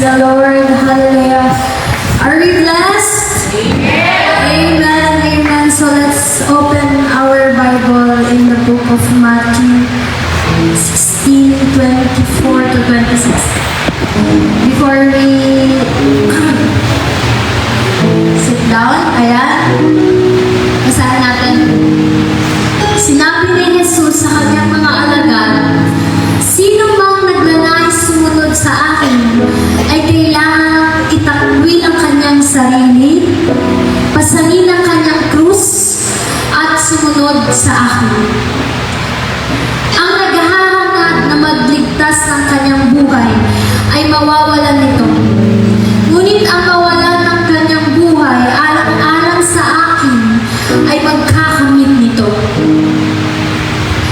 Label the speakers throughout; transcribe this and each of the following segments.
Speaker 1: the Lord. Hallelujah. Are we blessed? Amen. Amen. So let's open our Bible in the book of Matthew 16:24 to 26. Before we sit down, ayan, basahin natin. Sinabi ni Jesus sa kanyang mga alagad, "Sino mang nagnanais sumunod sa akin, ay kailangang itakwil ang kanyang sarili, pasanin ang kanyang krus, at sumunod sa akin. Ang naghahangad na magligtas ng kanyang buhay ay mawawalan nito. Ngunit ang mawalan ng kanyang buhay alang-alang sa akin ay magkakamit nito.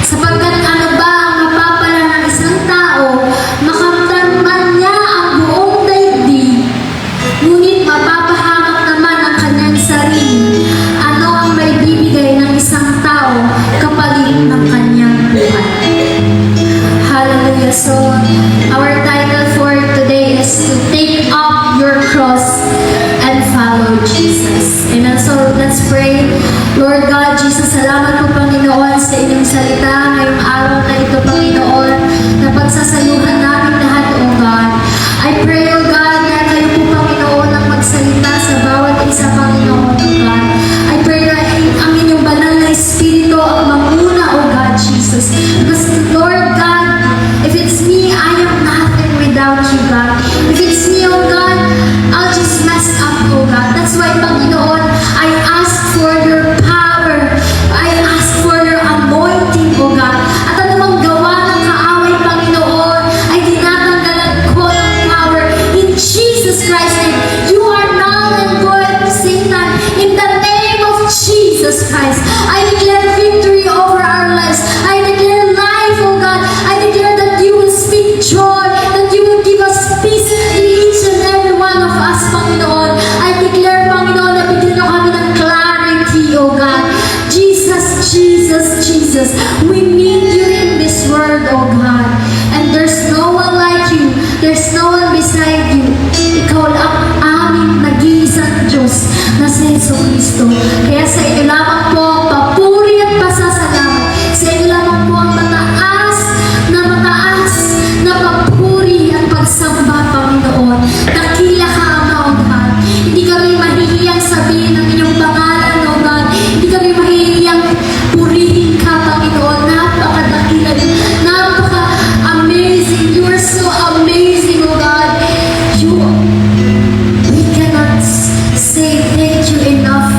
Speaker 1: Sapagkat ano ba ang mapapala ng isang tao, makamtan man niya ang buong daigdig, ngunit mapapahamak naman ang kanyang sarili? Ano ang may bibigay ng isang tao kapalit ng kanyang buhay?" Hallelujah. So, our title for today is to take up your cross and follow Jesus. Amen. So, let's pray. Lord God, Jesus, salamat po Panginoon sa inyong salita ngayong araw na ito, Panginoon, na pagsasaluhan namin lahat, O God. I pray, O God, na kayo po Panginoon ang magsalita sa bawat isa, Panginoon, O God. I pray na ang inyong banal na Espiritu ang mamuna, O God, Jesus. Because, Lord God, if it's me, I am nothing without you, God. If it's me, O God, I'll just mess up, O God. That's why, Panginoon, I ask for your power. I ask for your anointing, O God. At anumang gawa ng kaaway, Panginoon, ay tinatanggalan ko ng power. In Jesus Christ's name, you are null and void, Satan. In the name of Jesus Christ, I declare victory over our lives. I declare life, O God. I declare that you will speak joy, that you will give us peace in each and every one of us, Panginoon. I declare, Panginoon, na bigyan nyo kami ng clarity, O God. Jesus, Jesus, Jesus, we need you in this world, O God. And there's no one like you. There's no one beside you. Ikaw lang aming nag-iisang Diyos na si Jesu Cristo. Kaya sa inyo lamang po ang papuri at pasasalamat. Sa inyo lamang po ang mataas na papuri at pagsamba, Panginoon. Dakila ka, Ama, O God. Hindi kami mahihiyang sabihin ang inyong pangalan, O God. Hindi kami mahihiyang purihin ka, Panginoon. Napakadakila niyo. Napaka-amazing. You are so amazing, O God. We cannot say thank you enough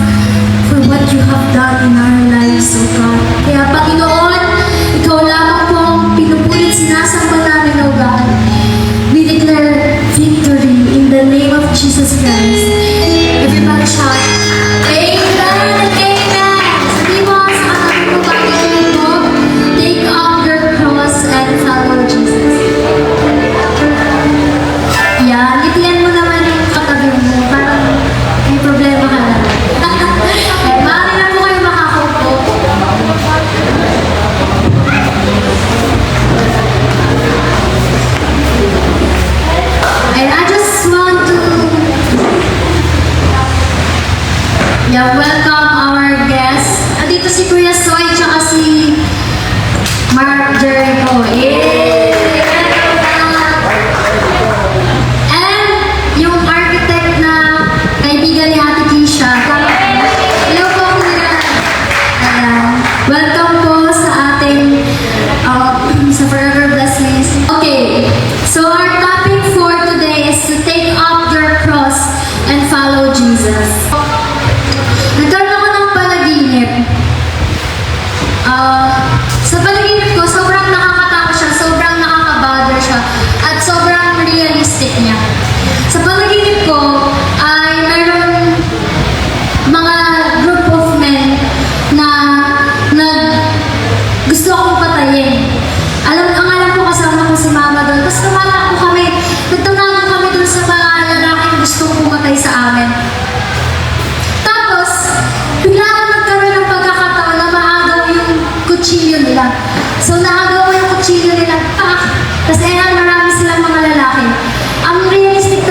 Speaker 1: for what you have done in our lives, O God. Kaya, Panginoon, ikaw lamang po ang pinupulit sinasamba namin, O God. We declare victory in the name of Jesus Christ. Everybody shout, Amen and Amen! Sabihin mo sa katabi mo, Panginoon mo, take up your cross and follow Jesus. Yan, ngitian mo naman yung katabi mo, parang may problema ka na. Maaari na po kayo makakaupo. And I just want to welcome our guests. Andito si Kuya Soy tsaka si Mark Jericho. And yung architect na kaibigan ni Ate Keisha. Hello po, Kuya. Ayan. Welcome po sa ating sa Forever Blessings. Okay, so our topic for today is to take up your cross and follow Jesus. Nagkaroon ako ng panaginip. Sa panaginip ko, sobrang nakakatakot siya, sobrang nakaka-bother siya, at sobrang realistic niya. Sa panaginip ko, ay mayroong mga group of men na gusto akong patayin. Alam ko kasama ko si Mama doon. Tapos nagtatago kami doon sa mga lalaking gustong pumatay sa amin. Tapos, bigla ako nagkaroon ng pagkakataon na maagaw yung kutsilyo nila. So, naagaw ko yung kutsilyo nila. Tapos, marami silang mga lalaki. Ang realistic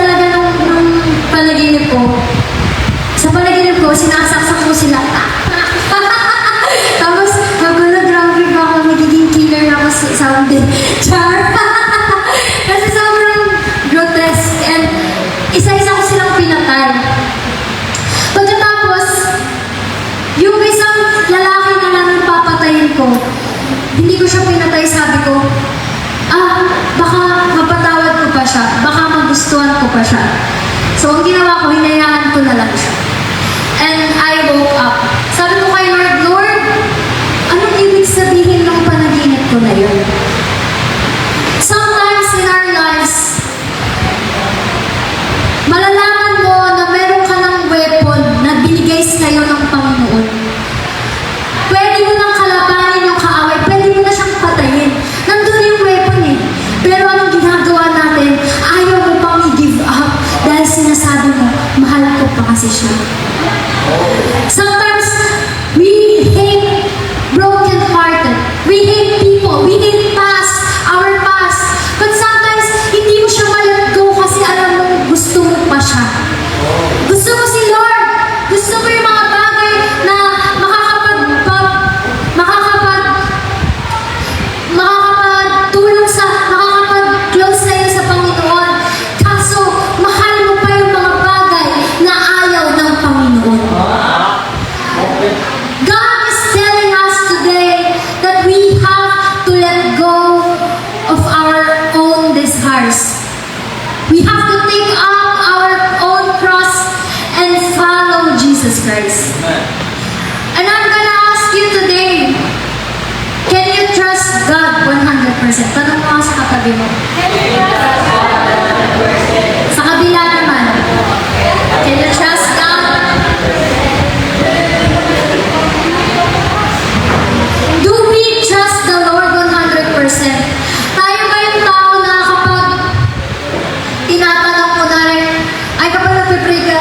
Speaker 1: siya. So, ang ginawa ko, hinayaan ko na lang siya. And I woke up. Sabi ko kay Lord, Lord, anong ibig sabihin ng panaginip ko na yun? Sometimes in our lives, malalaman mo na meron ka ng weapon na binigay sa'yo ng Panginoon. Pwede mo nang kalabanin yung kaaway, pwede mo na siyang patayin. Nandun yung weapon eh. Pero anong ginagawa natin? Ayaw mo pang i-give up dahil sinasabi mo, mahal ko pa kasi siya. Sometimes, we hate broken-hearted. We hate people. We hate our past. But sometimes, hindi mo siya ma-let go kasi alam mo, gusto mo pa siya. Gusto mo si Lord. Gusto mo yung mga bagay na makakapag-close sa'yo sa Panginoon. Kaso, mahal mo pa yung mga bagay na ayaw ng Panginoon. God is telling us today that we have to let go of our own desires. We have to take up our own cross and follow Jesus Christ. And I'm gonna ask you today, can you trust God 100%? Tanong mo sa katabi mo. Sa kabila naman, can you trust God? Do we trust the Lord 100%? Tayo ba yung tao na kapag tinatanong ko na rin, ay kapag nagpipray ka,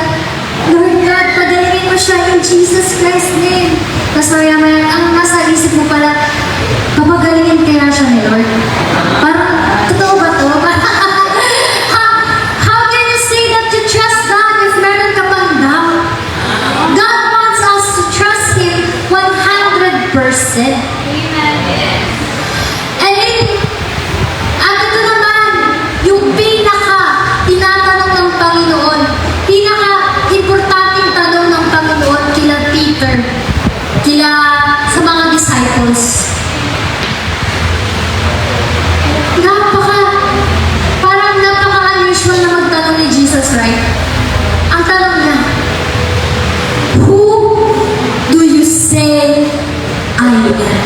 Speaker 1: Lord God, pagalingin mo siya in Jesus Christ's name. Tapos maya-maya, ang nasa isip mo pala, papagalingin kaya siya ni Lord? Parang, totoo ba to? How can you say that you trust God if meron ka pang doubt? God wants us to trust Him 100%. And at ito naman, yung tinatanong ng Panginoon, importanteng tanong ng Panginoon kila Peter, sa mga disciples. Parang napaka-unusual na magtanong ni Jesus, right? Ang tanong niya, who do you say I am?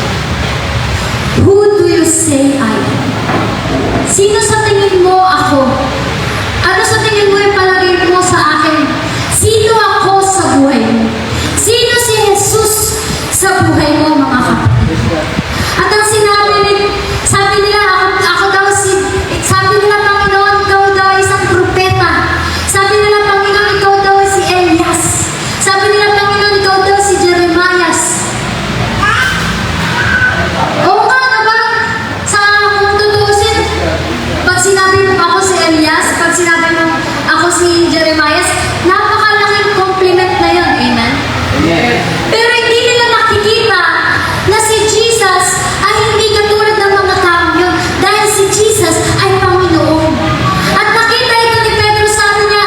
Speaker 1: Who do you say I am? Sino sa tingin mo ako? Ano sa tingin mo yung palagay mo sa akin? Sino ako sa buhay mo? Sino si Jesus sa buhay mo, mga kapatid? At ang sabi nila, sabi nila, Panginoon, ikaw daw isang propeta. Sabi nila, Panginoon, ikaw daw si Elias. Sabi nila, Panginoon, ikaw daw si Jeremias. Oo nga, diba? Kung tutusin, pag sinabi mo ako si Elias, pag sinabi mo ako si Jeremias, napakalaking compliment na yun. Amen? Pero hindi nila nakikita na si Jesus ay hindi katulad ng mga tao yun dahil si Jesus ay Panginoon. At nakita ito ni Pedro, sabi niya,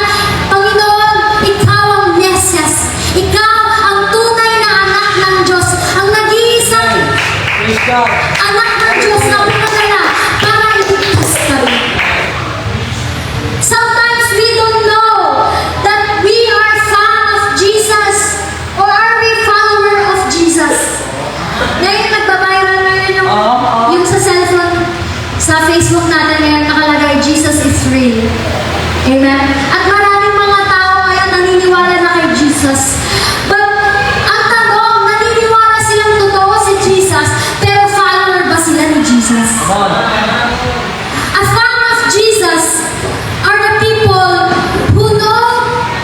Speaker 1: Panginoon, ikaw ang Mesias. Ikaw ang tunay na anak ng Diyos. Ang nag-iisang anak ng Diyos na pinadala para iligtas ka rin. Sometimes we don't know that we are fan of Jesus, or are we follower of Jesus? Ngayon nagbabiral ngayon yung sa cellphone, sa Facebook natin ngayon nakalagay, Jesus is real. Amen? At maraming mga tao ngayon naniniwala na kay Jesus. But ang tanong, naniniwala silang totoo si Jesus, pero follower ba sila ni Jesus? A fan of Jesus are the people who know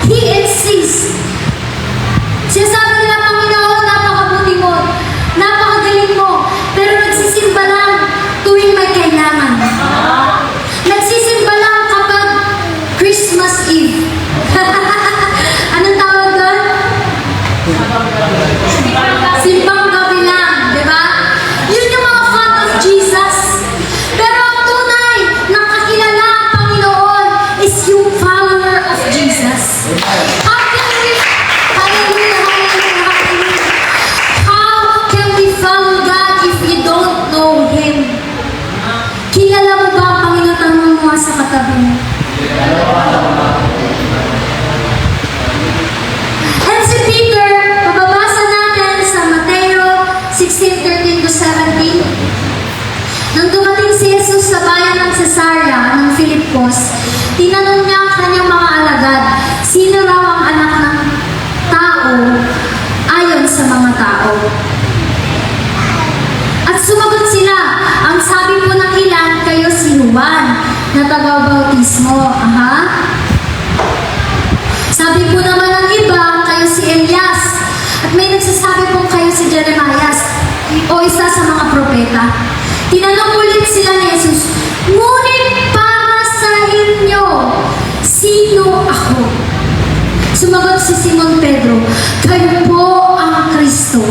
Speaker 1: He exists. Sinasabi nila, Panginoon, napakabuti mo, napakagaling mo, pero nagsisimba lang tuwing may kailangan. Nagsisimba lang kapag Christmas Eve. Anong tawag doon? Simbang gabi lang, di ba? Yun yung mga fan of Jesus. Pero ang tunay, nakakilala ang Panginoon is yung follower of Jesus. How can we, hallelujah, hallelujah, hallelujah. How can we follow God if we don't know Him? Kilala mo ba ang Panginoon? Tanong mo sa katabi mo. Juan na taga-bautismo. Aha. Sabi po naman ng iba, kayo si Elias. At may nagsasabi po kayo si Jeremias o isa sa mga propeta. Tinanong ulit sila ni Jesus, ngunit para sa inyo, sino ako? Sumagot si Simon Pedro, kayo po ang Kristo,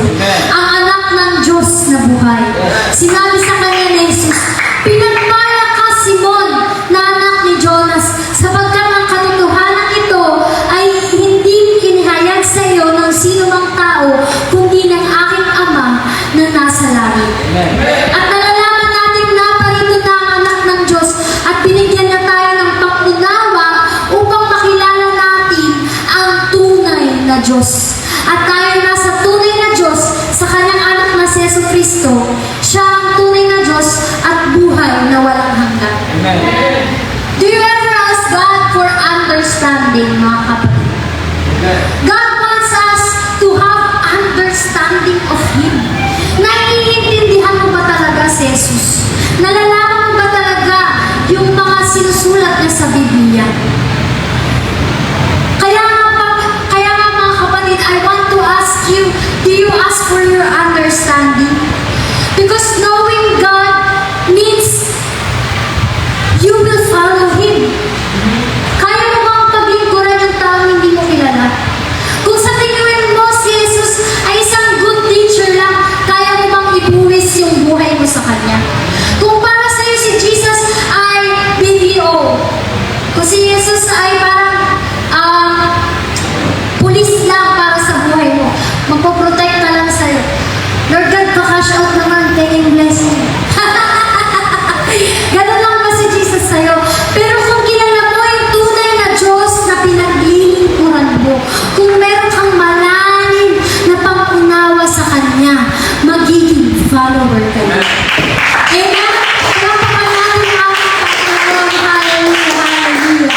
Speaker 1: ang anak ng Diyos na buhay. Sinabi sa kanya ni Jesus, pinagpala ka, Simon, na anak ni Jonas, sapagkat ang katotohanan ito ay hindi inihayag sa iyo ng sino mang tao, kundi ng aking Ama na nasa langit. At nalalaman natin na parito na ang anak ng Diyos at binigyan niya tayo ng pangunawa upang makilala natin ang tunay na Diyos. At tayo nasa tunay na Diyos sa kanyang anak na si Jesucristo. Siya ang tunay na Diyos at buhay na walang hanggan. Do you ever ask God for understanding, mga kapatid? God wants us to have understanding of Him. Naiintindihan mo ba talaga si Jesus? Nalalaman mo ba talaga yung mga sinusulat niya sa Biblia? Kaya nga mga kapatid, I want to ask you, do you ask for your understanding? Because knowing God means you will follow Him. Kaya mo bang paglingkuran yung taong hindi mo kilala? Kung sa tingin mo si Jesus ay isang good teacher lang, kaya mo bang ibuwis yung buhay mo sa Kanya? Kung para sa iyo si Jesus ay BDO, kung si Jesus ay parang pulis lang para sa buhay mo, magpoprotect na lang sa'yo. Lord God, pa-cash out naman, kaya yung blessing. Ganun lang ba si Jesus sa'yo? Pero kung kilala mo yung tunay na Diyos na pinaglilingkuran mo, kung meron kang malalim na pangunawa sa Kanya, magiging follower ka na. Amen? Kaya pa natin ang Panginoon. Hallelujah, hallelujah,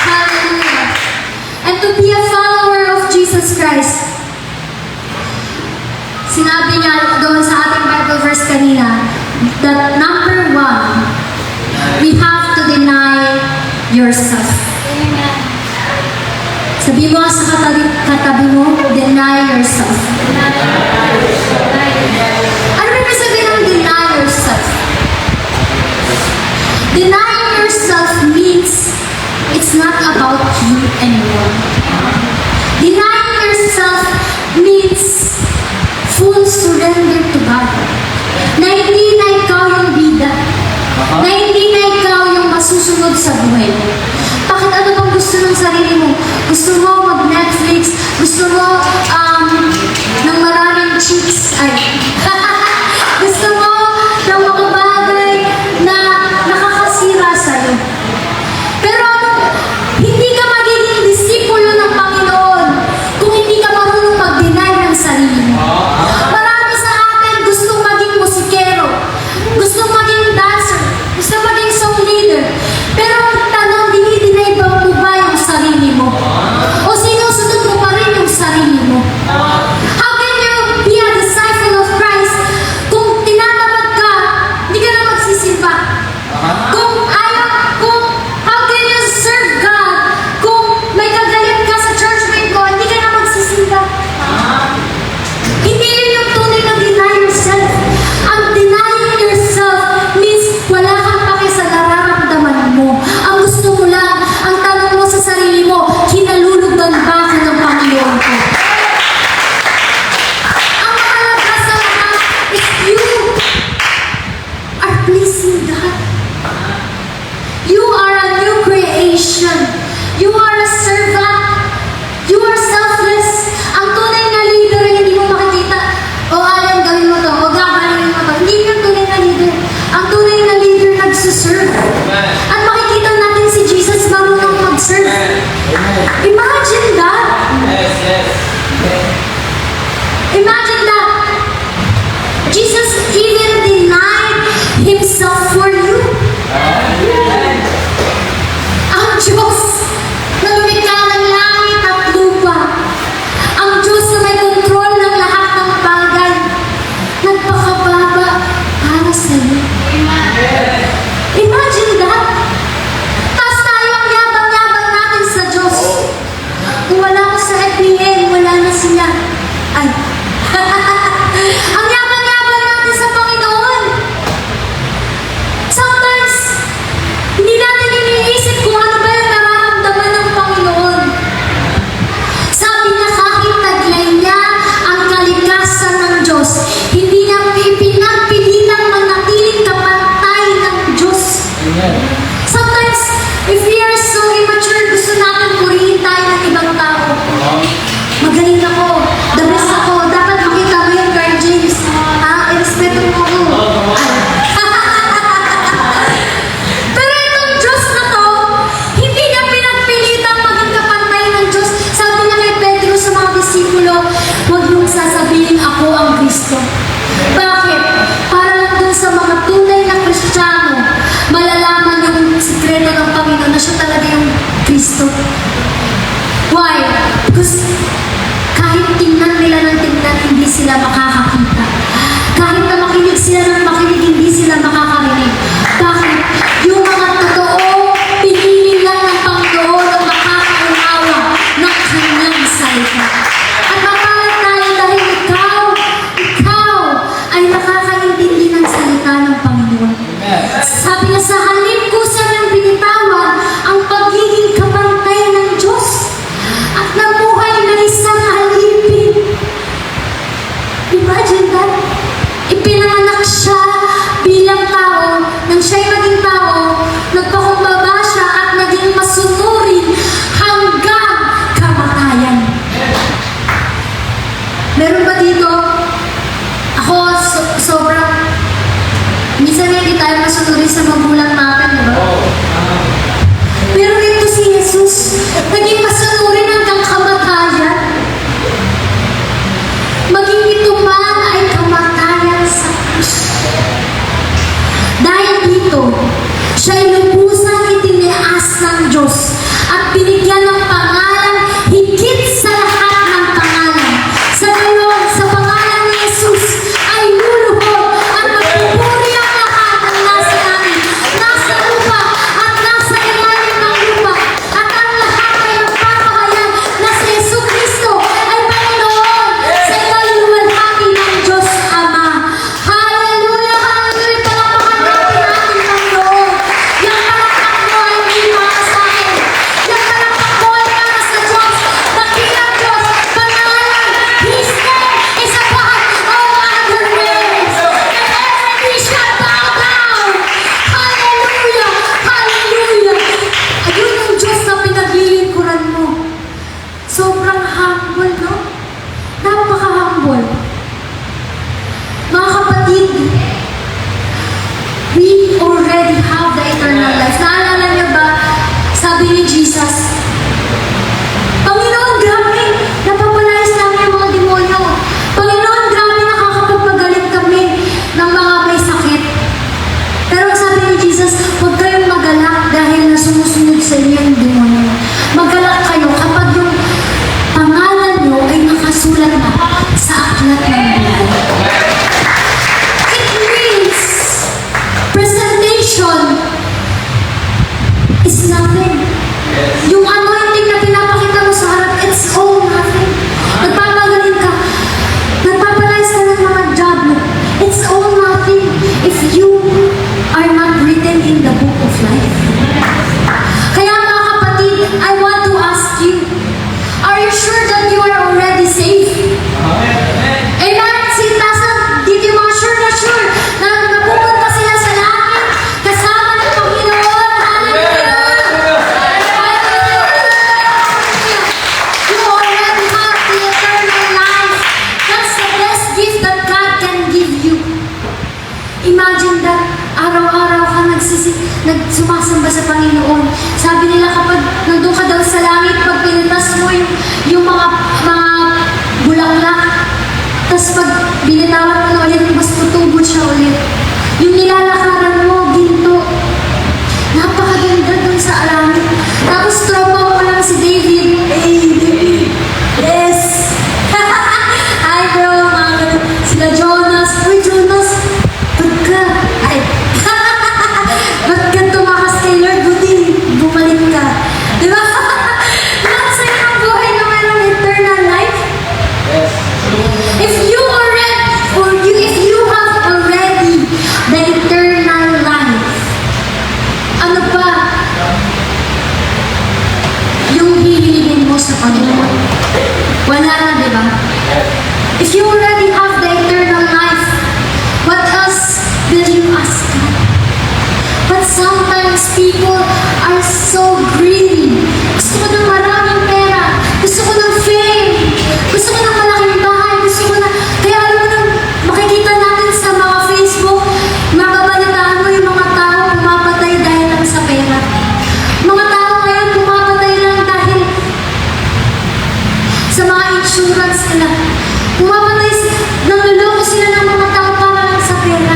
Speaker 1: hallelujah. And to be a follower of Jesus Christ, sinabi niya doon sa ating Bible verse kanina, that number one, we have to deny yourself. Sabi mo sa katabi mo, deny yourself. Ano ibig sabihin ng deny yourself? Denying yourself means it's not about you anymore. Denying yourself means full surrender to God. Na hindi na ikaw yung bida. Na hindi na ikaw yung masusunod sa buhay mo. Bakit ano bang gusto ng sarili mo? Gusto mo mag-Netflix? Gusto mo ng maraming chicks? Ay. Gusto mo ng mga bagay na nakakasira sa'yo. Pero hindi ka magiging disipulo ng Panginoon kung hindi ka marunong mag-deny ng sarili mo. Marami sa atin gustong maging musikero, gustong maging dancer, gustong maging song leader. Pero ang tanong, dinidinay ba mo ba yung sarili mo? O sinusunod mo pa rin yung sarili mo? How can you be a disciple of Christ kung tinatamad ka, hindi ka na magsisimba? How can you serve God kung may kagalit ka sa churchmate mo, hindi ka na magsisimba? Hindi yun yung tunay na deny yourself. Ang denying yourself means wala kang pake sa nararamdaman mo. Ang gusto mo lang, ang tanong mo sa sarili mo, kinalulugan ba ako ng Panginoon ko? Ang mahalaga sa lahat is you are pleasing God. You are a new creation. You are a servant. You are selfless. Ang tunay na leader ay hindi mo makikita. O alam, gawin mo to. O gagalingin mo to. Hindi yung tunay na leader. Ang tunay na leader nagsuserve. At makikita natin si Jesus marunong mag-serve. Imagine that. Imagine that. Jesus even denied Himself for you. Ang Diyos na lumikha ng langit at lupa, ang Diyos na may kontrol ng lahat ng bagay, nagpakababa para sa iyo. Imagine Ay. Ang yaman-yaman natin sa Panginoon. Sometimes, hindi natin iniisip kung ano ba yung nararamdaman ng Panginoon. Sabi niya, kahit taglay niya ang kalikasan ng Diyos, hindi niya pinagpilitang manatiling kapantay ng Diyos. Sometimes, if we are so immature, gusto natin purihin tayo ng ibang tao. Magaling ako, the best ako, dapat makita mo yung Guard James. I-respeto mo ako. Pero itong Diyos na to, hindi niya pinagpilitang maging kapantay ng Diyos. Sabi niya kay Pedro sa mga disipulo, huwag niyong sasabihin ako ang Kristo. Bakit? Para lang dun sa mga tunay na Kristiyano, malalaman yung sikreto ng Panginoon na siya talaga yung Kristo. Why? Because kahit tingnan nila ng tingnan, hindi sila makakakita. Kahit na makinig sila ng makinig, hindi sila makakarinig. Bakit? Yung mga totoo, pinili lang ng Panginoon ang makakaunawa ng kanyang salita. At makalat tayo dahil ikaw ay nakakaintindi ng salita ng Panginoon. Sabi niya, sa halip ko sa nang binitawan ang pagiging kapantay ng Diyos at nabuhay na isang alipin. Imagine that. Ipinanganak siya bilang tao sila. Nanluloko sila ng mga tao para lang sa pera.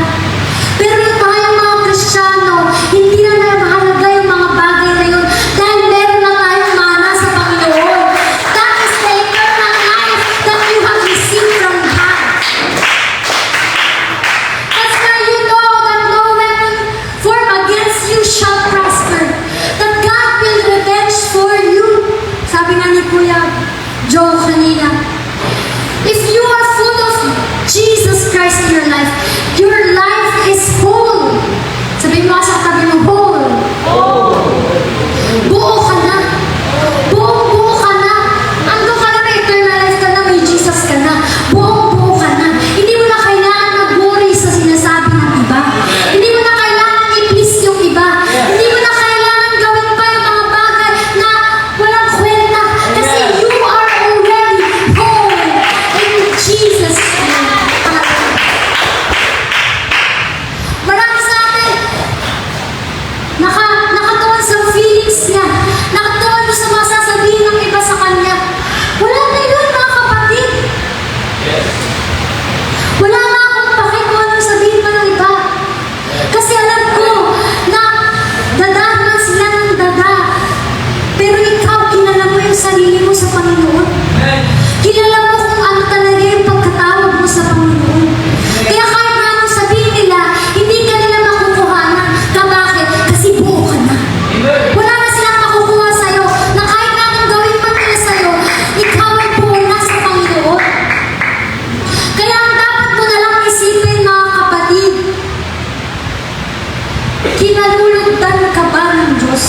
Speaker 1: Pero tayong mga Kristiyano, hindi na mahalaga yung mga bagay na yun dahil meron na tayong mana sa Panginoon. That is the eternal life that you have received from God. That's why you know that no weapon formed against you shall prosper. That God will revenge for you. Sabi nga ni Kuya Joe kanina, if you are full of Jesus Christ in your life is whole. Sabi mo sa katabi mo, whole. Buo ka na. Buo ka na. Ando ka na, may eternal life ka na, may Jesus ka na. Buo ka na. Hindi mo na kailangan mag-worry sa sinasabi ng iba. Hindi mo na kailangan i-please yung iba. Hindi mo na kailangan gawin pa yung mga bagay na walang kwenta. Kasi you are already whole in Jesus' name. Marami sa atin nakatuon sa feelings niya, nakatuon sa mga sasabihin ng iba sa kanya. Wala na yun, mga kapatid. Wala na akong pake kung anong sabihin pa ng iba. Kasi alam ko na dadahan sila ng dada. Pero ikaw, kilala mo yung sarili mo sa Panginoon. Kilala mo kung ano talaga yung pagkatawag mo sa Panginoon. Kaya kahit na anong sabihin nila, hindi ka nila makukuhanan. Bakit? Kasi buo ka na. Wala na silang makukuha sa'yo na kahit na anong gawin pa nila sa'yo, ikaw ay buo na sa Panginoon. Kaya ang dapat mo na lang isipin, mga kapatid, kinalulugdan ka ba ng Diyos?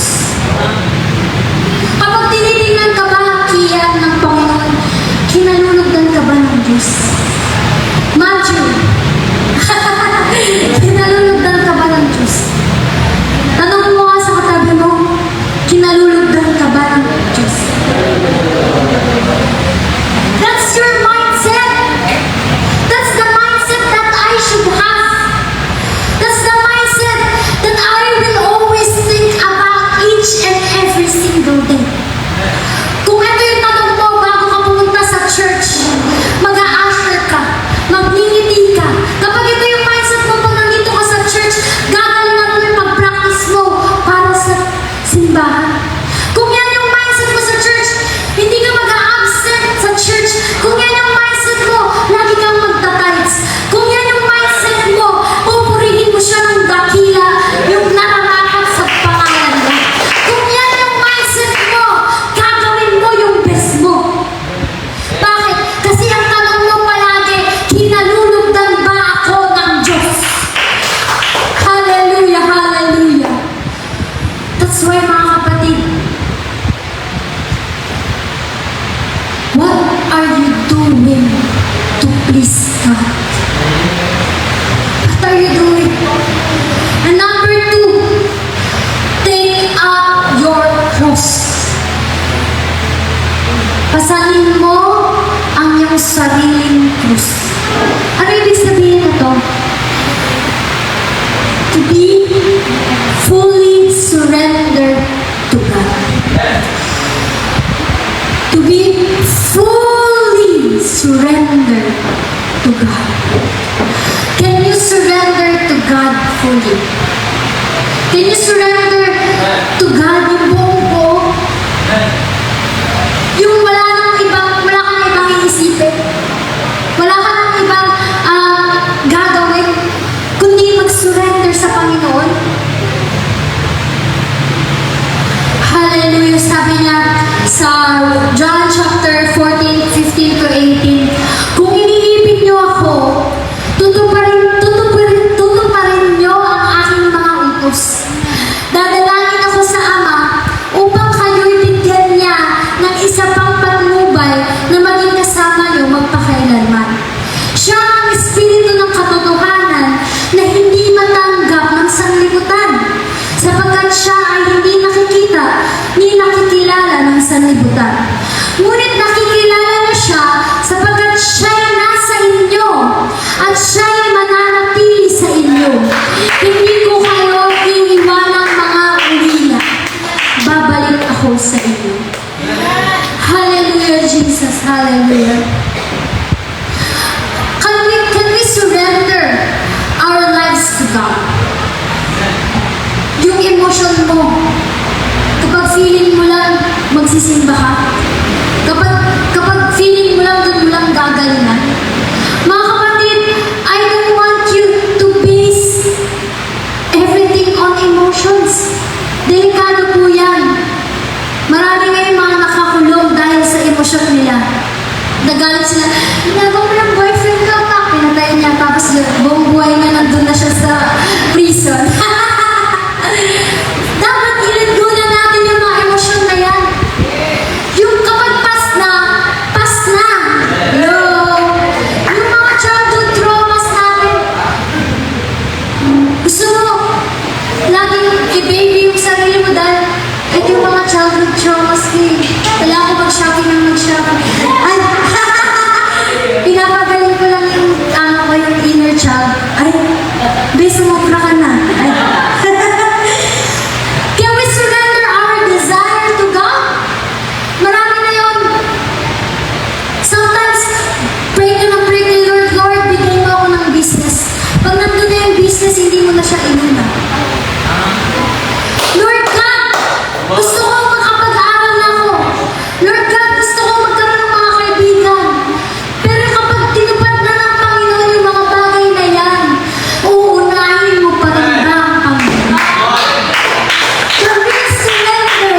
Speaker 1: Kapag tinitingnan ka ba ang kiyan ng Panginoon, kinalulugdan ka ba ng Diyos? Matthew, kinalulugdan ka ba ng Diyos? Tanong mo nga sa katabi mo, kinalulugdan ka ba ng Diyos? That's your mindset. That's the mindset that I should have. That's the mindset that I will always think about each and every single day. Kung ito yung tanong mo bago ka pumunta sa church, mag-a-usher ka, magningiti ka. Kapag ito yung mindset mo pag nandito ka sa church, gagalingan mo yung pag-practice mo para sa simbahan. Kung yan yung mindset mo sa church, hindi ka mag-a-absent sa church. Kung yan yung mindset mo, lagi kang magtatights. Kung yan yung mindset mo, pupurihin mo siya ng dakila, yung nararapat sa pangalan niya. Kung yan yung mindset mo, gagawin mo yung best mo. Bakit? Kasi ang tanong mo palagi, kinalulugdan ba ako ng Diyos? Hallelujah, hallelujah. That's why, mga kapatid, what are you doing to please God? What are you doing? And number 2, take up your cross. Pasanin mo ang iyong sariling krus. Ano ibig sabihin nito? To be fully surrendered to God. To be fully surrendered to God. Can you surrender to God fully? Can you surrender to God yung buong buo? Yung wala kang ibang iisipin. Wala kang ibang gagawin, kundi mag-surrender sa Panginoon. Hallelujah. Sabi niya sa John chapter 14, 15 to 18, kung iniibig niyo ako, tutuparin niyo ang aking mga utos. Dadalangin ako sa Ama upang kayo'y bigyan niya ng isa pang patnubay na maging kasama niyo magpakailanman. Siya ang Espiritu ng katotohanan na hindi matanggap ng sanlibutan, sapagkat siya ay hindi nakikita ni nakikilala ng sanlibutan. Ngunit nakikilala niyo siya sapagkat siya'y nasa inyo at siya'y mananatili sa inyo. Hindi ko kayo iiwanang mga ulila. Babalik ako sa inyo. Hallelujah, Jesus. Hallelujah. God. Yung emotion mo, kapag feeling mo lang magsisimba ka, kapag feeling mo lang doon mo lang gagalingan. Mga kapatid, I don't want you to base everything on emotions. Delikado po yan. Marami ngayon mga nakakulong dahil sa emosyon nila. Nagalit sila, ginagawa mo ng boyfriend ko, tak, pinatay niya, tapos buong buhay niya nandun na siya sa prison. Dapat i-let go na natin yung mga emosyon na yan. Yung kapag pas na. Hello? Yung mga childhood traumas natin. Gusto mo, laging i-baby yung sarili mo dahil ito yung mga childhood traumas ko eh. Wala ako mag-shopping ng mag-shopping. Ay, pinapagaling ko lang yung yung inner child. Ay, bes, sumubra ka na. Ay. Can we surrender our desire to God? Marami na yun. Sometimes, pray ka ng pray kay Lord, Lord, bigyan mo ako ng business. Pag nandun na yung business, hindi mo na siya inuna. Lord God, gusto ko makapag-aaral na ako. Lord God, gusto ko magkaroon ng mga kaibigan. Pero kapag tinupad na ng Panginoon yung mga bagay na yan, uunahin mo pa rin ba ang Panginoon? The real surrender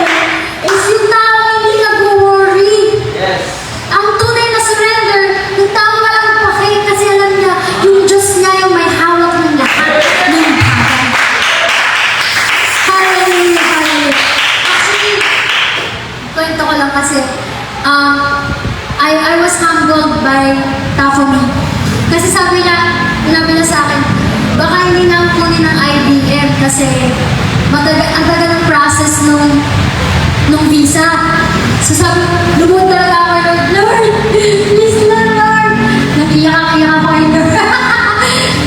Speaker 1: is yung tao hindi nag-worry. Ang tunay na surrender, yung tao walang pake kasi alam niya, yung Diyos niya yung may hawak ng lahat ng bagay. Hallelujah, hallelujah. Actually, kwento ko lang kasi, I was humbled by Tafomi. Kasi sabi niya sa akin, baka hindi na kunin ng IBM kasi ang tagal ng process nung visa. So sabi, lumuhod talaga ako, Lord, please Lord. Nag-iyak-iyak ako kay Lord.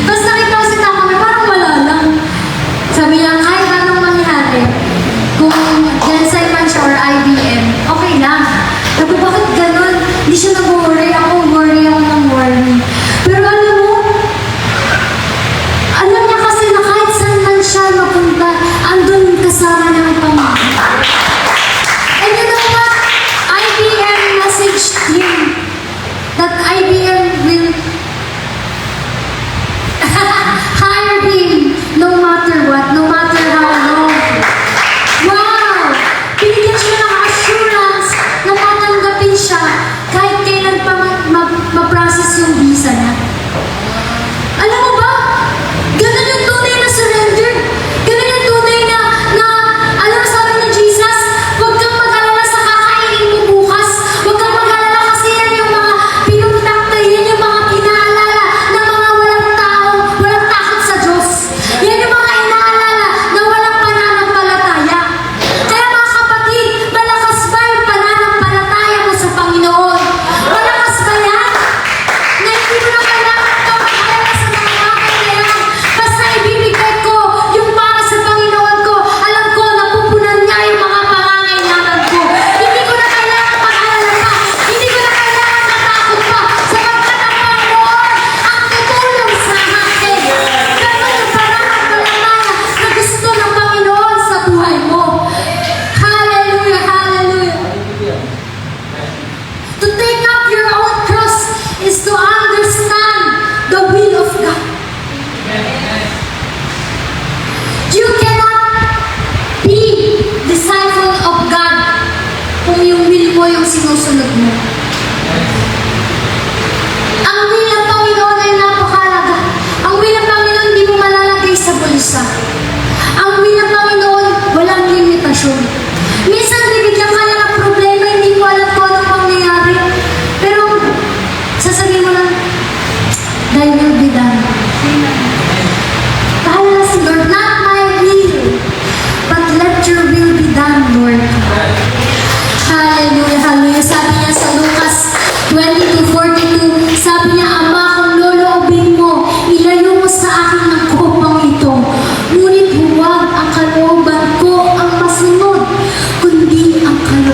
Speaker 1: Tapos nakita ko si Tafomi, parang wala lang. Sabi niya, kahit anong mangyari, kung Gensai man siya or IBM, okay lang. Sabi, bakit ganun? Hindi siya nag-worry ako ng worry. Pero alam niya kasi na kahit saan man siya mapunta, andun kasama niya ang Panginoon. And you know what? IBM messaged him that IBM will hire him no matter what, no matter how long. Wow! Binigyan siya ng assurance na tatanggapin siya kahit kailan pa ma-process yung visa niya. Alam mo ba? Ganun yung tunay na surrender. Ganun yung tunay na alam mo sabi ni Jesus, huwag kang mag-alala sa kakainin mo bukas. Huwag kang mag-alala kasi yan yung mga pinuntakta, yan yung mga pinaalala ng mga walang tao, walang takot sa Diyos. Yan yung mga inaalala na walang pananampalataya. Kaya mga kapatid, malakas ba yung pananampalataya mo sa Panginoon? Malakas ba yan? Na hindi mo na kailangan ka mag-alala sa mga bagay na yan. Basta ibibigay ko yung para sa Panginoon ko. Alam ko, napupunan niya yung mga pangangailangan ko. Hindi ko na kailangan mag-alala pa. Hindi ko na kailangan matakot pa. Sapagkat ang Panginoon ang tutulong sa akin. Ganun yung pananampalataya na gusto ng Panginoon sa buhay mo. Hallelujah, hallelujah. To take up your own cross is to understand the will of God. You cannot be disciple of God kung yung will mo yung sinusunod mo. Ang will ng Panginoon ay napakalaga. Ang will ng Panginoon hindi mo malalagay sa bulsa. Ang will ng Panginoon walang limitasyon. Minsan bibigyan ka lang ng problema, hindi mo alam kung anong mangyayari. Pero sasabihin mo lang, thy will be done. Bahala si Lord, not my will, but let your will be done, Lord. Hallelujah, hallelujah. Sabi niya sa Lucas 22:42, sabi niya, Ama, kung loloobin mo, ilayo mo sa akin ang kopang ito. Ngunit huwag ang kalooban ko ang masunod, kundi ang kalooban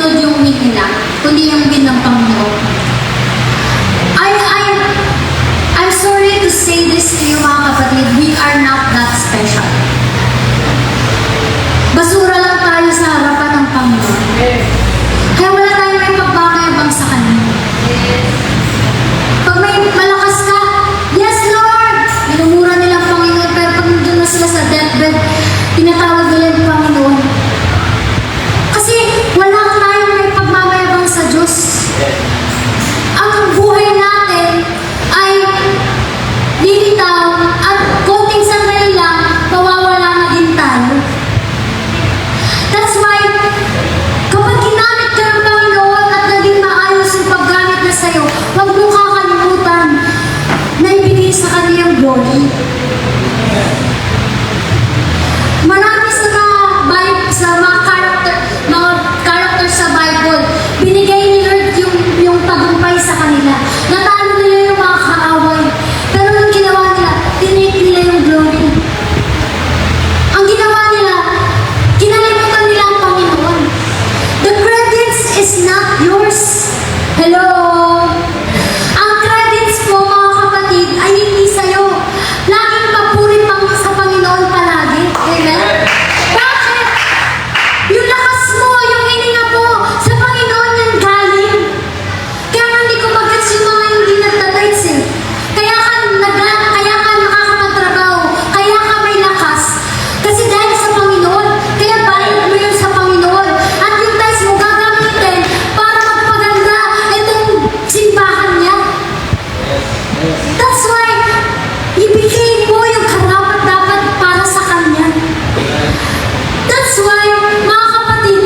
Speaker 1: sinunod yung will nila, kundi yung will ng Panginoon. I'm sorry to say this to you mga kapatid, we are not that special. Basura lang tayo sa harapan ng Panginoon. Kaya wala tayong may pagbabayabang sa Kanya. Pag may malakas ka, yes Lord! Minumura nila ang Panginoon, pero pag nandun na sila sa deathbed, tinatawag nila yung Panginoon. Kasi wala tayong may pagmamayabang sa Diyos. Ang buhay natin ay lilitaw at konting sandali lang, mawawala na din tayo. That's why, kapag ginamit ka ng Panginoon at naging maayos yung paggamit na sa'yo, huwag mo kakalimutan na ibigay sa Kanya yung glory. Marami sa mga character sa Bible, binigay ni Lord yung tagumpay sa kanila. Natalo nila yung mga kaaway. Pero ang ginawa nila, tinake nila yung glory. Ang ginawa nila, kinalimutan nila ang Panginoon. The credits is not yours. Hello? Ang credits mo, mga kapatid, ay hindi sa'yo. Laging papuri sa Panginoon palagi. Amen? Bakit? Yung lakas mo, yung hininga mo, sa Panginoon yan galing. Kaya nga hindi ko mag-gets yung mga hindi nagtatights eh. Kaya ka nakakapagtrabaho, kaya ka may lakas. Kasi dahil sa Panginoon, kaya bayad mo yun sa Panginoon. At yung tithes mo gagamitin para magpaganda itong simbahan niya. That's why, ibigay mo yung karapat-dapat para sa Kanya. That's why, mga kapatid,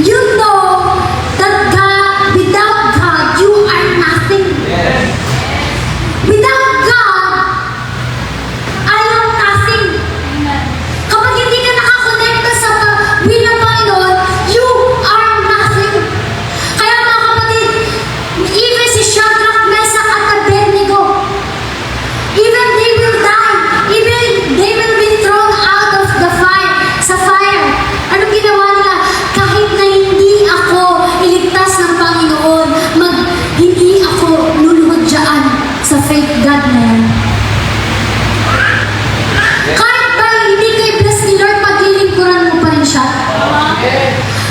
Speaker 1: you know that God, without God, you are nothing. Without God, I am nothing. Kapag hindi ka nakakonekta sa will ng Panginoon, you are nothing. Kaya mga kapatid, even si Shadrach, Meshach at Abednego, even they will die, even they will be thrown out of the fire, sa fire. Anong ginawa nila? Kahit na hindi ako iligtas ng Panginoon, hindi ako luluhod dyan sa fake God na yan. Kahit ba hindi kayo bless ni Lord, paglilingkuran mo pa rin siya.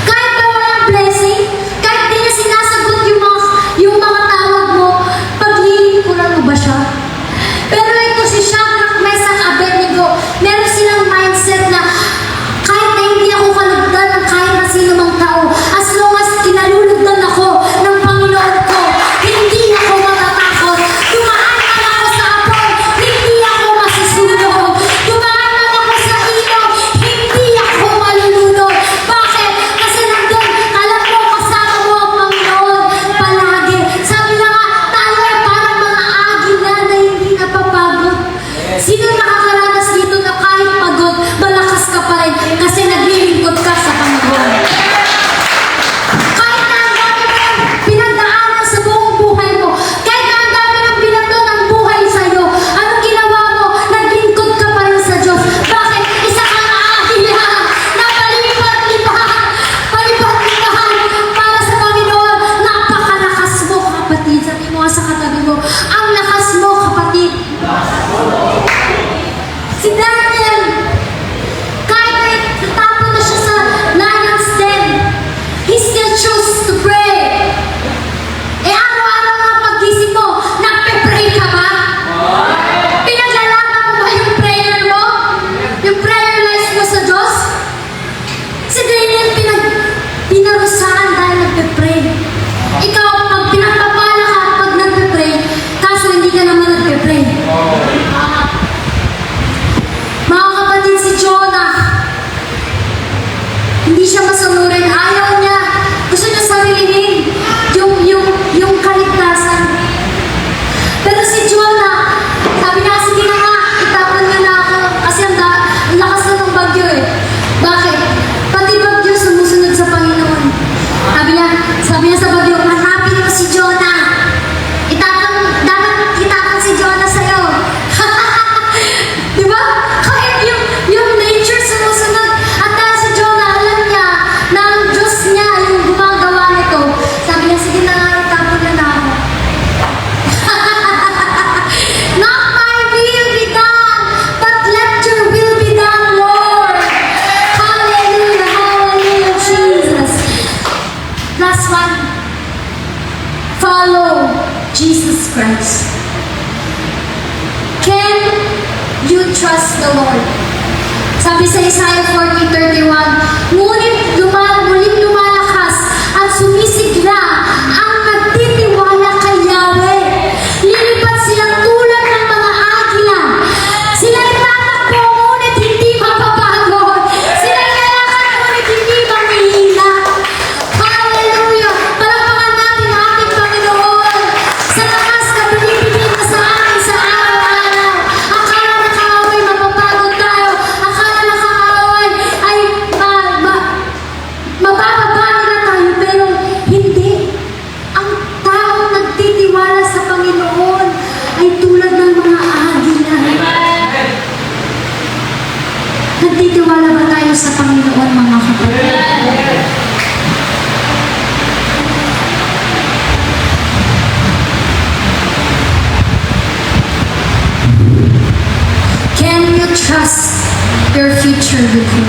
Speaker 1: Kahit ba walang blessing, kahit di niya sinasagot yung mga tawag mo, paglilingkuran mo ba siya? Pero ito si Shadrach, Meshach, Abednego, meron silang mindset na kahit na hindi ako kalugdan ng kahit na sino mang tao, as long as kinalulugdan ako ng Panginoon ko, hindi ako matatakot. Dumaan man ako sa Christ. Can you trust the Lord? Sabi sa Isaiah 40:31, ngunit muling lumalakas at sumisigla ang nagtitiwala kay Yahweh. Lilipat silang tulad ng mga agila. Sila'y tatakbo ngunit hindi mapapagod. Sila'y lalakad ngunit hindi mamihina. Hallelujah! Palakpakan natin ang ating Panginoon sa lakas na binibigay na sa atin sa araw-araw. Akala na kaaway mapapagod tayo. Akala na kaaway ay mabababali na tayo, pero hindi. Ang taong nagtitiwala sa Panginoon ay tulad ng mga agila. Nagtitiwala ba tayo sa Panginoon, mga kapatid? Can you trust your future with Him?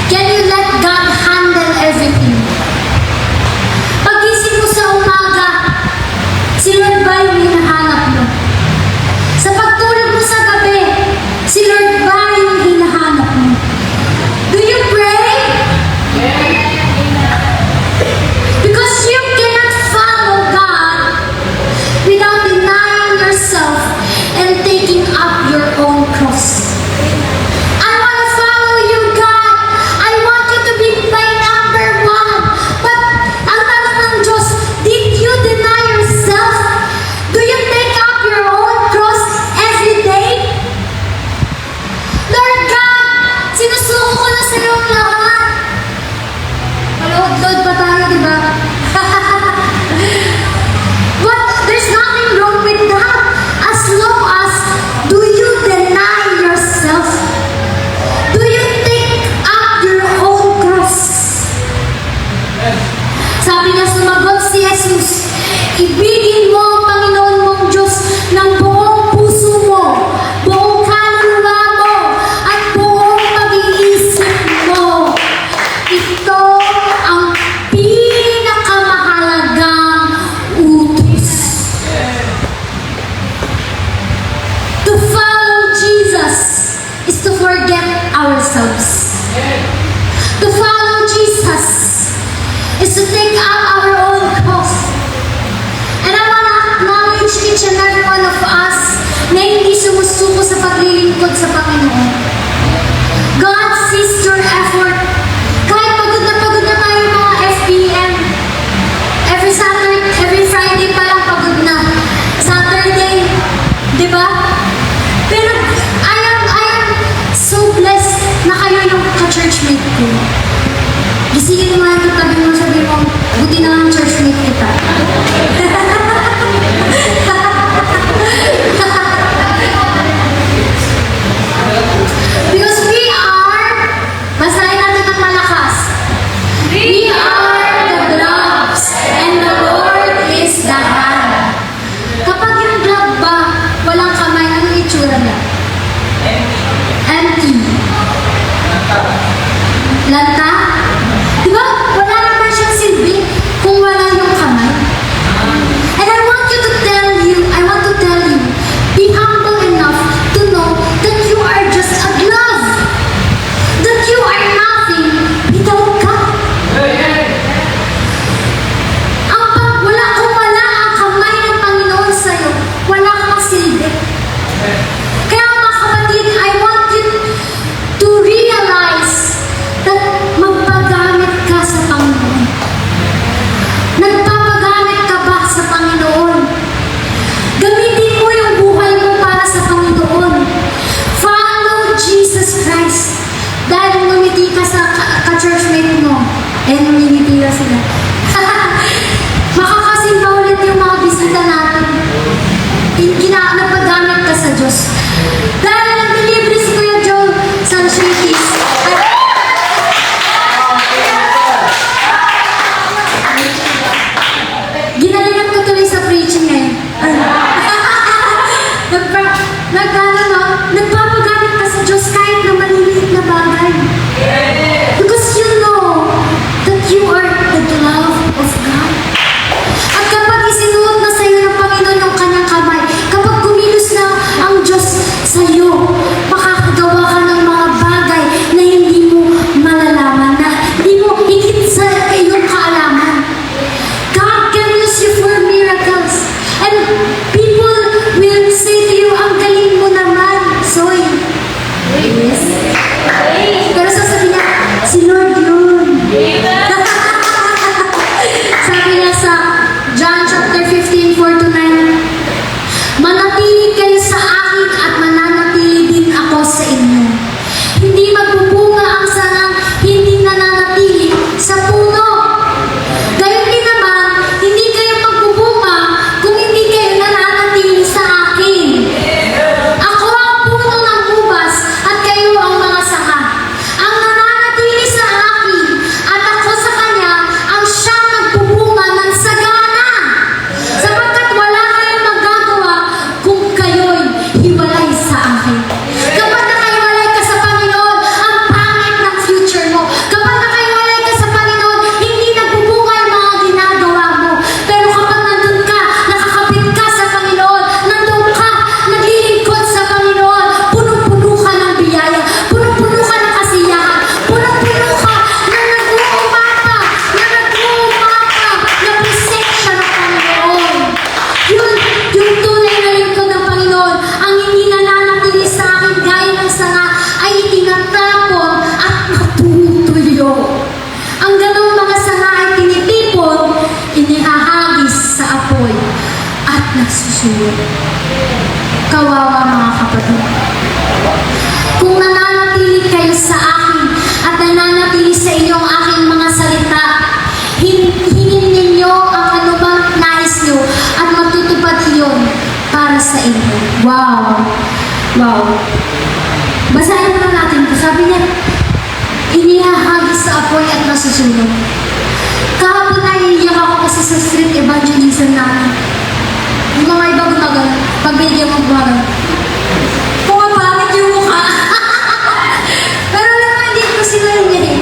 Speaker 1: Can you let God handle everything? Pagising mo sa umaga, si Lord ba yung hinahanap mo? Sa pagtulog mo sa gabi, si Lord ba yung hinahanap mo? Do you pray? Because you cannot follow God without denying yourself and taking up your own cross. I want to follow you, God. I want you to be my number one. But ang tanong ng Diyos, did you deny yourself? Do you take up your own cross every day? Lord God, sinusuko ko na sa iyong lahat. Malood-load pa tayo, di ba? But there's nothing wrong with that as long as do you deny yourself? Do you take up your own cross? Sabi niya, sumagot si Jesus, ibigin mo ang Panginoon mong Diyos ng buong puso mo, buong kaluluwa mo, at buong pag-iisip mo. Ito ang pinakamahalagang utos. To follow Jesus is to forget ourselves. To follow Jesus is to take up our own cross. And I want to acknowledge each and every one of us na hindi sumusuko sa paglilingkod sa Panginoon. God sees your effort. Kahit pagod na tayo mga FPM. Every Saturday, every Friday pa lang pagod na. Saturday, di ba? Pero I am so blessed na kayo yung ka-churchmate ko. Gisingin mo nga ito, tabi mo, sabi mo, buti na lang churchmate kita. Because we are, basahin natin ng malakas. We are the gloves and the Lord is the hand. Kapag yung glove ba, walang kamay, anong itsura niya? Empty. Lanta? Diba? Wala naman siyang silbi kung wala nasusulot. Kawawa mga kapatid. Kung nananatili kayo sa akin at nananatili sa inyo ang aking mga salita, hingin ninyo ang anumang nais nyo at matutupad iyon para sa inyo. Wow! Wow! Basahin na natin ito. Sabi niya, inihahagis sa apoy at nasusunod. Kahapon na iniiyak ako kasi sa street evangelism namin. Yung mga iba gumagal, pag binigyan mo gumagal. Pumapangit yung mukha. Pero alam mo, hindi ko sila niya eh.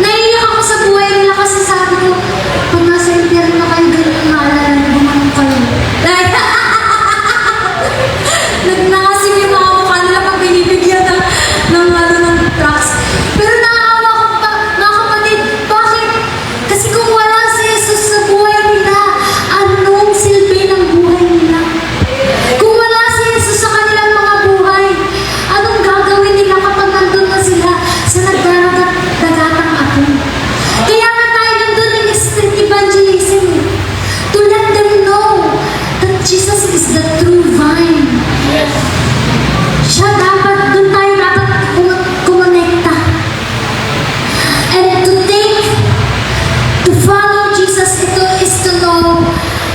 Speaker 1: Naiiyak ako sa buhay nila kasi sabi ko, pag nasa impyerno na kayo, ganyan maalala na gumanong kayo. Nagnakasim yung mga mukha nila pag binibigyan ng trucks. Pero nakakawa ko pa, mga kapatid, bakit? Kasi kung wala si Jesus sa buhay nila, anong silbi ng buhay nila? Kung wala si Jesus sa kanilang mga buhay, anong gagawin nila kapag nandun na sila sa nagdaragat-dagatang apo? Kaya nga tayo nandun in street evangelism to let them know that Jesus is the true vine. Siya dapat, doon tayo dapat kumonekta. And to follow Jesus, ito is to know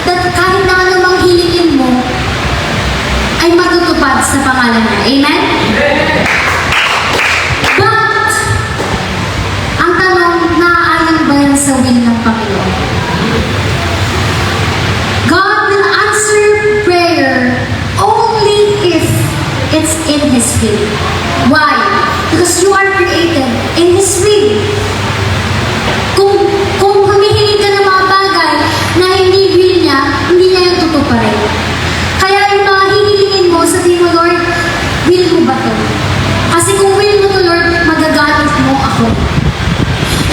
Speaker 1: that kahit na anumang hilingin mo, ay matutupad sa pangalan niya. Amen? But, ang tanong, naaayon ba yan sa will ng Panginoon? God will answer prayer only if it's in His will. Why? Because you are created in His will. Kung humihingi ka ng mga bagay na hindi will niya, hindi niya yung tutuparin. Kaya yung mga hihilingin mo, sabihin mo, Lord, will mo ba to? Kasi kung will mo to, Lord, magagamit mo ako.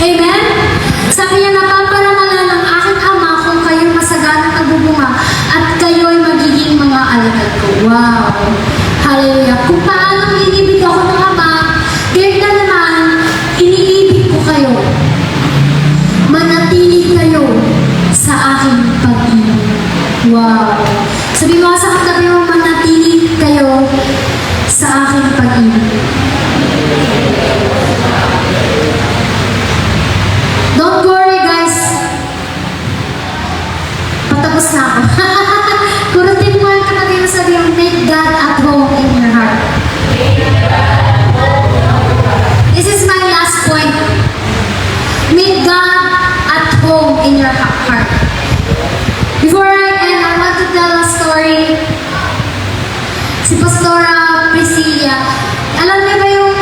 Speaker 1: Amen? Sabi niya, napaparangalan ng aking Ama kung kayo masaganang nagbubunga at kayo'y magiging mga alagad ko. Wow! Hallelujah! Kung paano inibig ako ng Ama, kaya na naman, iniibig ko kayo. Manatili kayo sa aking pag-ibig. Wow! Sabi mo sa katabi mo, manatili kayo sa aking pag-ibig. Don't worry guys. Patapos na ako. Kurutin mo ang katabi mo, sabi mo, make God at home in your heart. This is my last point. Make God at home in your heart. Before I end, I want to tell a story. Si Pastora Priscilla. Alam niyo ba yung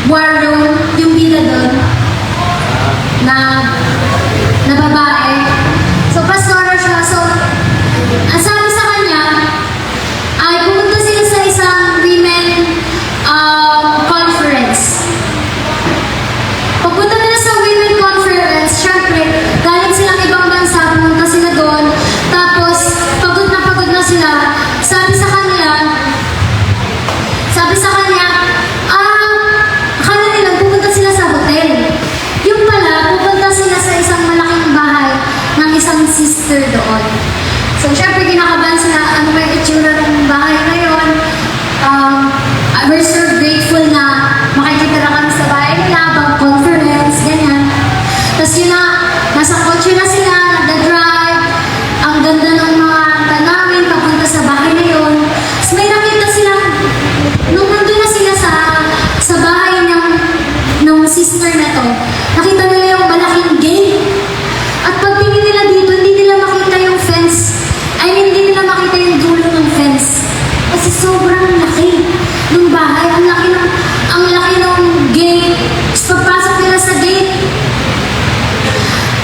Speaker 1: war room, yung bida doon? Na babae. So, pastora siya. So, ang sabi sa kanya, ay pumunta sila sa isang women conference. Pagpunta nila sa women conference, syempre, galing silang ibang bansa, pumunta sila doon. Tapos, pagod na sila. Sabi sa kanya, akala nila pupunta sila sa hotel. Yung pala, pupunta sila sa isang malaking bahay ng isang sister doon. So, syempre, kinakabahan sila, ano ba yung itsura ng bahay ngayon. We're so grateful na makikita na kami sa bahay nila, bang conference, ganyan. Tapos yun na, nasa kotse na sila, nagda-drive, ang ganda ng mga tanawin, papunta sa bahay na yun. Tapos may nakita sila, nung nandun na sila sa bahay ng sister na to, nakita nila yung malaking gate. At pagtingin nila dito, hindi nila makita yung fence. Hindi nila makita yung dulo ng fence. Kasi sobrang laki ng bahay. Ang laki ng gate. Tapos pagpasok nila sa gate,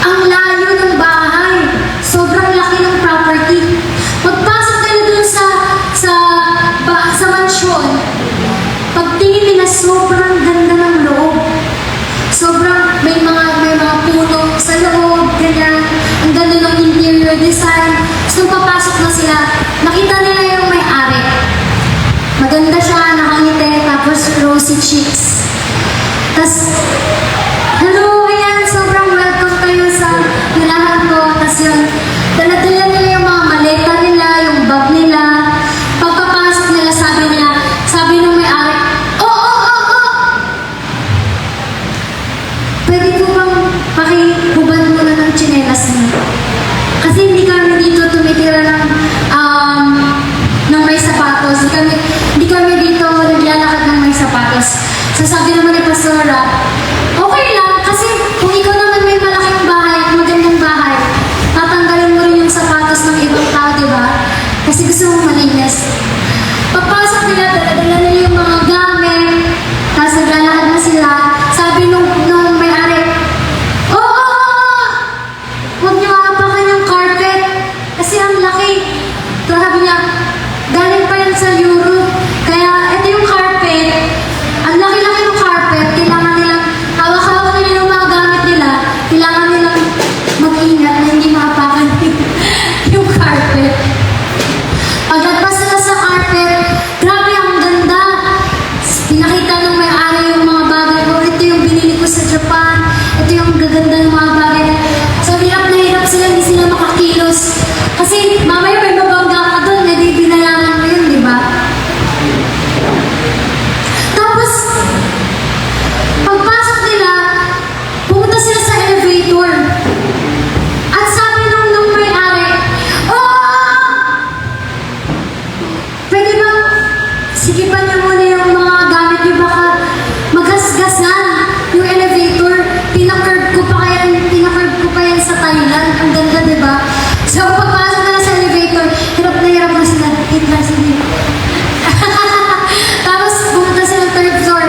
Speaker 1: ang layo ng bahay. Sobrang laki ng property. Pagpasok nila dun sa mansyon, pagtingin nila, sobrang ganda ng loob. Sobrang may mga puno sa loob, ganyan. Ang ganda ng interior design. So, papasok na sila, nakita nila yung may-ari. Maganda siya, nakangiti, tapos rosy cheeks. Tapos, hello, ayan, sobrang welcome kayo sa nilahan ko. Tapos yun, dala-dala nila yung mga maleta nila, yung Kasi gusto mong malinis. Pagpasok nila, dala nila yung mga gamit, tapos naglalakad na sila. Sabi nung may-ari, "Oo! Huwag niyo aapakan yung carpet kasi ang laki." So sabi niya, galing pa yan sa Europe. Kaya ito yung carpet. Ang laki-laki ng carpet. Kailangan nilang hawak-hawak nila yung mga gamit nila. Kailangan nilang mag-ingat na hindi maapakan yung carpet. Paglagpas nila sa carpet, grabe ang ganda. Pinakita nung may-ari yung mga bagay ko. Ito yung binili ko sa Japan. Ito yung gaganda ng mga bagay. So hirap na hirap sila, hindi sila makakilos. Kasi mamaya may babangga ka doon, hindi binayaran mo yun, di ba? Tapos, pagpasok nila, pumunta sila sa elevator. At sabi nung may-ari, "Oh! Pwede bang sigipan niyo muna yung mga gamit niyo, baka magasgasan yung elevator. Pinakurve ko pa yan sa Thailand. Ang ganda, di ba?" So, pagpasok na sa elevator, hirap na sila. Tapos, pumunta sila sa third floor.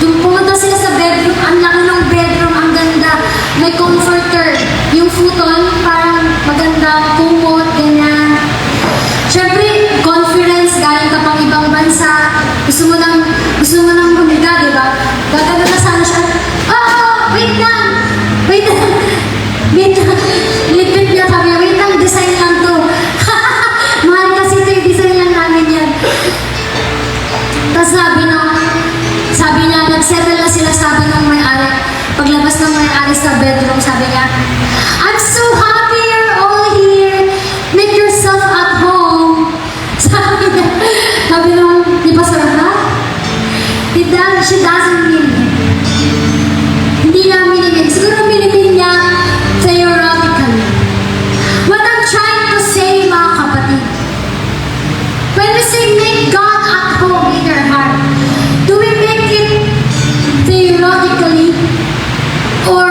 Speaker 1: Pumunta sila sa bedroom. Ang laki ng bedroom. Ang ganda. May comforter. Yung futon, parang maganda. Kumot, ganyan. Siyempre, conference, galing ka pang ibang bansa. Gusto mo nang humiga, di ba? Gaganda na sana siya. "Oh, wait lang! Wait lang! Wait lang!" Lipit niya kami, "Wait lang, design lang to." Mahal kasi ito yung design lang namin yan. Tapos sabi niya, nagsettle na sila, sabi ng may-ari. Paglabas ng may-ari sa bedroom, sabi niya, "I'm so happy you're all here. Make yourself at home." Sabi nung, di ba sir, ha? She doesn't mean it. Hindi niya minimig. Siguro minimig niya theoretically. What I'm trying to say, mga kapatid, when we say make God at home in your heart, do we make it theoretically? Or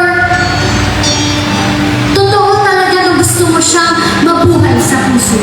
Speaker 1: totoo talaga na gusto mo siyang mabuhay sa puso?